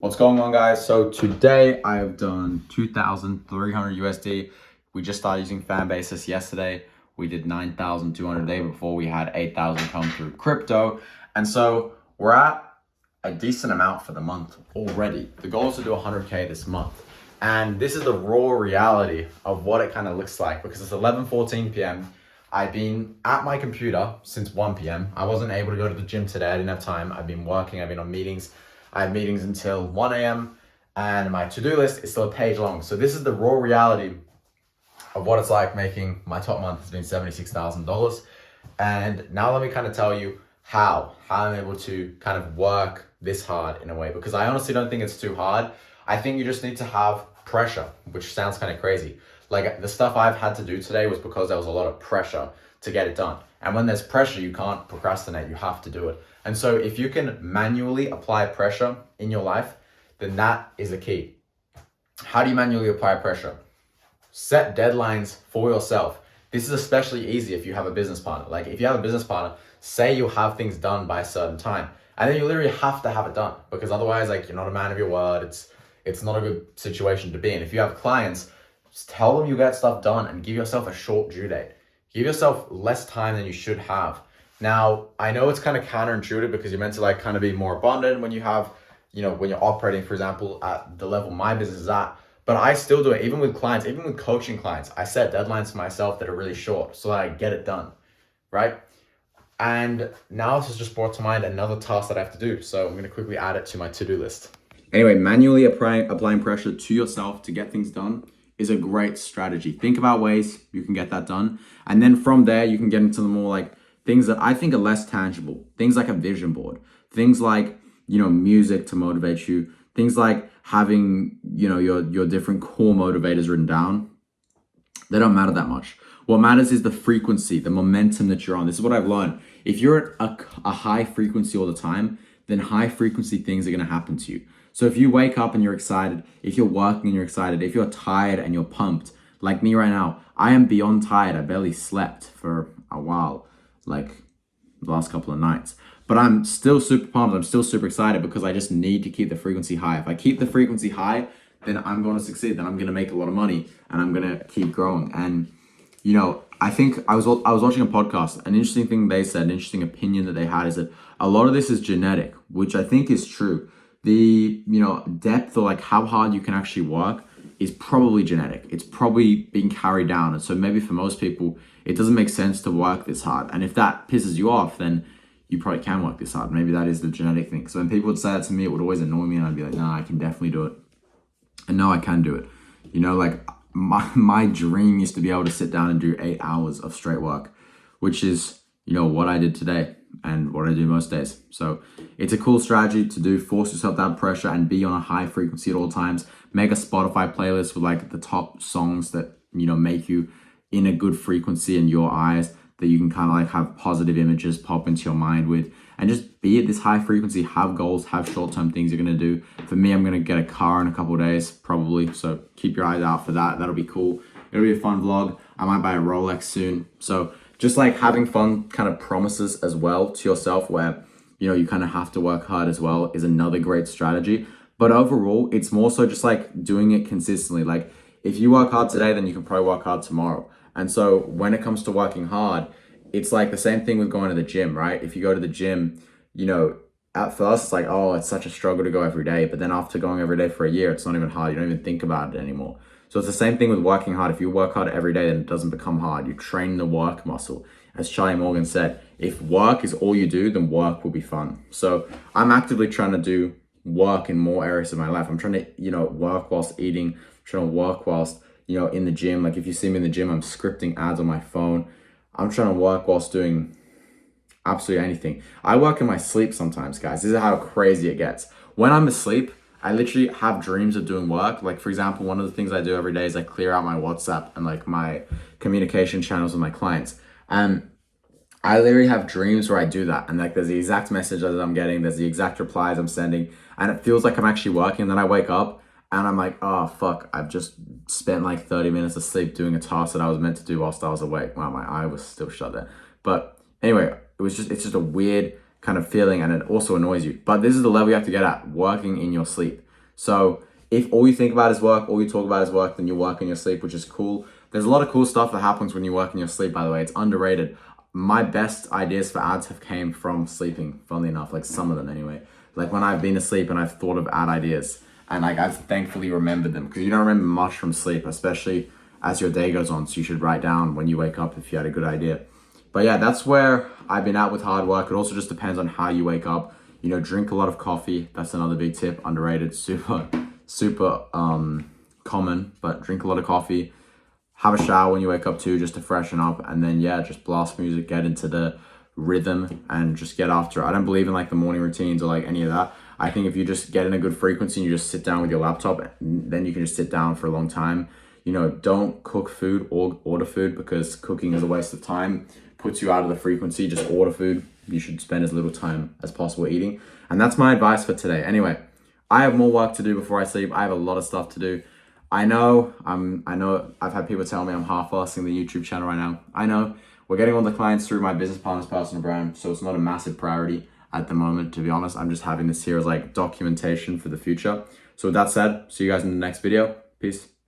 What's going on, guys? So today I have done 2,300 USD. We just started using fan basis yesterday. We did 9,200 a day before we had 8,000 come through crypto. And so we're at a decent amount for the month already. The goal is to do 100K this month. And this is the raw reality of what it kind of looks like because it's 11:14 p.m. I've been at my computer since 1 p.m. I wasn't able to go to the gym today. I didn't have time. I've been working. I've been on meetings. I have meetings until 1 a.m. and my to-do list is still a page long. So this is the raw reality of what it's like making my top month has been $76,000. And now let me kind of tell you how I'm able to kind of work this hard in a way, because I honestly don't think it's too hard. I think you just need to have pressure, which sounds kind of crazy. Like the stuff I've had to do today was because there was a lot of pressure to get it done. And when there's pressure, you can't procrastinate, you have to do it. And so if you can manually apply pressure in your life, then that is the key. How do you manually apply pressure? Set deadlines for yourself. This is especially easy if you have a business partner. Like if you have a business partner, say you'll have things done by a certain time, and then you literally have to have it done, because otherwise, like, you're not a man of your word. It's not a good situation to be in. If you have clients, just tell them you get stuff done and give yourself a short due date. Give yourself less time than you should have. Now, I know it's kind of counterintuitive because you're meant to like kind of be more abundant when you have, when you're operating, for example, at the level my business is at. But I still do it, even with clients, even with coaching clients. I set deadlines for myself that are really short so that I get it done, right? And now this has just brought to mind another task that I have to do. So I'm going to quickly add it to my to-do list. Anyway, manually applying pressure to yourself to get things done is a great strategy. Think about ways you can get that done. And then from there, you can get into the more like things that I think are less tangible. Things like a vision board. Things like, music to motivate you. Things like having, your different core motivators written down. They don't matter that much. What matters is the frequency, the momentum that you're on. This is what I've learned. If you're at a high frequency all the time, then high frequency things are going to happen to you. So if you wake up and you're excited, if you're working and you're excited, if you're tired and you're pumped, like me right now, I am beyond tired. I barely slept for a while, like the last couple of nights. But I'm still super pumped. I'm still super excited because I just need to keep the frequency high. If I keep the frequency high, then I'm going to succeed. Then I'm going to make a lot of money and I'm going to keep growing. And, I think I was watching a podcast. An interesting thing they said, an interesting opinion that they had is that a lot of this is genetic, which I think is true. The, depth or like how hard you can actually work is probably genetic. It's probably being carried down. And so maybe for most people, it doesn't make sense to work this hard. And if that pisses you off, then you probably can work this hard. Maybe that is the genetic thing. So when people would say that to me, it would always annoy me and I'd be like, nah, I can definitely do it. And no, I can do it. Like my dream used to be able to sit down and do 8 hours of straight work, which is, what I did today and what I do most days. So it's a cool strategy to do. Force yourself to have pressure and be on a high frequency at all times. Make a Spotify playlist with like the top songs that, make you in a good frequency in your eyes, that you can kind of like have positive images pop into your mind with, and just be at this high frequency, have goals, have short-term things you're going to do. For me, I'm going to get a car in a couple of days, probably. So keep your eyes out for that. That'll be cool. It'll be a fun vlog. I might buy a Rolex soon. So just like having fun kind of promises as well to yourself where, you kind of have to work hard as well is another great strategy. But overall, it's more so just like doing it consistently. Like if you work hard today, then you can probably work hard tomorrow. And so when it comes to working hard, it's like the same thing with going to the gym, right? If you go to the gym, at first it's like, oh, it's such a struggle to go every day. But then after going every day for a year, it's not even hard. You don't even think about it anymore. So it's the same thing with working hard. If you work hard every day, then it doesn't become hard. You train the work muscle. As Charlie Morgan said, if work is all you do, then work will be fun. So I'm actively trying to do work in more areas of my life. I'm trying to, work whilst eating, trying to work whilst, in the gym. Like if you see me in the gym, I'm scripting ads on my phone. I'm trying to work whilst doing absolutely anything. I work in my sleep sometimes, guys. This is how crazy it gets. When I'm asleep, I literally have dreams of doing work. Like for example, one of the things I do every day is I clear out my WhatsApp and like my communication channels with my clients. And I literally have dreams where I do that. And like there's the exact message that I'm getting, there's the exact replies I'm sending, and it feels like I'm actually working. And then I wake up and I'm like, oh fuck, I've just spent like 30 minutes of sleep doing a task that I was meant to do whilst I was awake. Wow, my eye was still shut there. But anyway, it's just a weird kind of feeling, and it also annoys you. But this is the level you have to get at, working in your sleep. So if all you think about is work, all you talk about is work, then you work in your sleep, which is cool. There's a lot of cool stuff that happens when you work in your sleep, by the way. It's underrated. My best ideas for ads have came from sleeping, funnily enough, like some of them anyway. Like when I've been asleep and I've thought of ad ideas, and like I've thankfully remembered them, because you don't remember much from sleep, especially as your day goes on. So you should write down when you wake up if you had a good idea. But yeah, that's where I've been at with hard work. It also just depends on how you wake up. You know, drink a lot of coffee. That's another big tip, underrated, super common, but drink a lot of coffee. Have a shower when you wake up too, just to freshen up. And then yeah, just blast music, get into the rhythm and just get after it. I don't believe in like the morning routines or like any of that. I think if you just get in a good frequency and you just sit down with your laptop, then you can just sit down for a long time. You know, don't cook food or order food, because cooking is a waste of time, puts you out of the frequency. Just order food. You should spend as little time as possible eating. And that's my advice for today. Anyway, I have more work to do before I sleep. I have a lot of stuff to do. I know I've had people tell me I'm half-assing the YouTube channel right now. I know we're getting all the clients through my business partner's personal brand, so it's not a massive priority at the moment, to be honest. I'm just having this here as like documentation for the future. So with that said, see you guys in the next video. Peace.